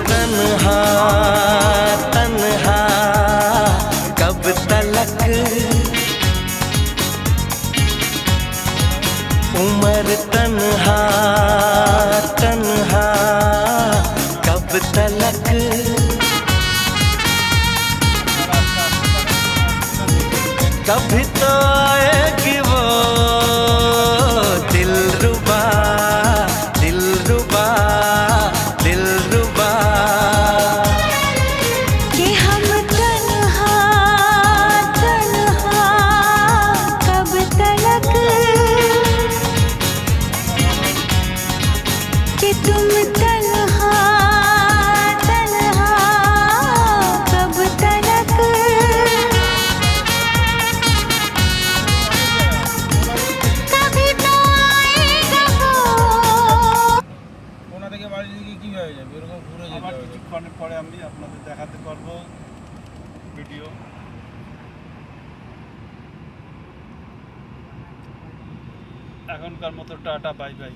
तन्हा तन्हा कब तलक, उम्र तन्हा तन्हा कब तलक। कभी तो आएगी वो दिलरुबा दिलरुबा दिलरुबा कि हम तन्हा तन्हा कब तलक, कि तुम तन्हा तन्हा कब तलक। कभी तो आएगा वो। কোনা থেকে বাড়ি দিকে কিভাবে যাবে, এরকম ঘুরে যেতে হবে। কিছুক্ষণ পরে আমি আপনাদের দেখাতে পারবো ভিডিও। এখনকার মতো টাটা, বাই বাই।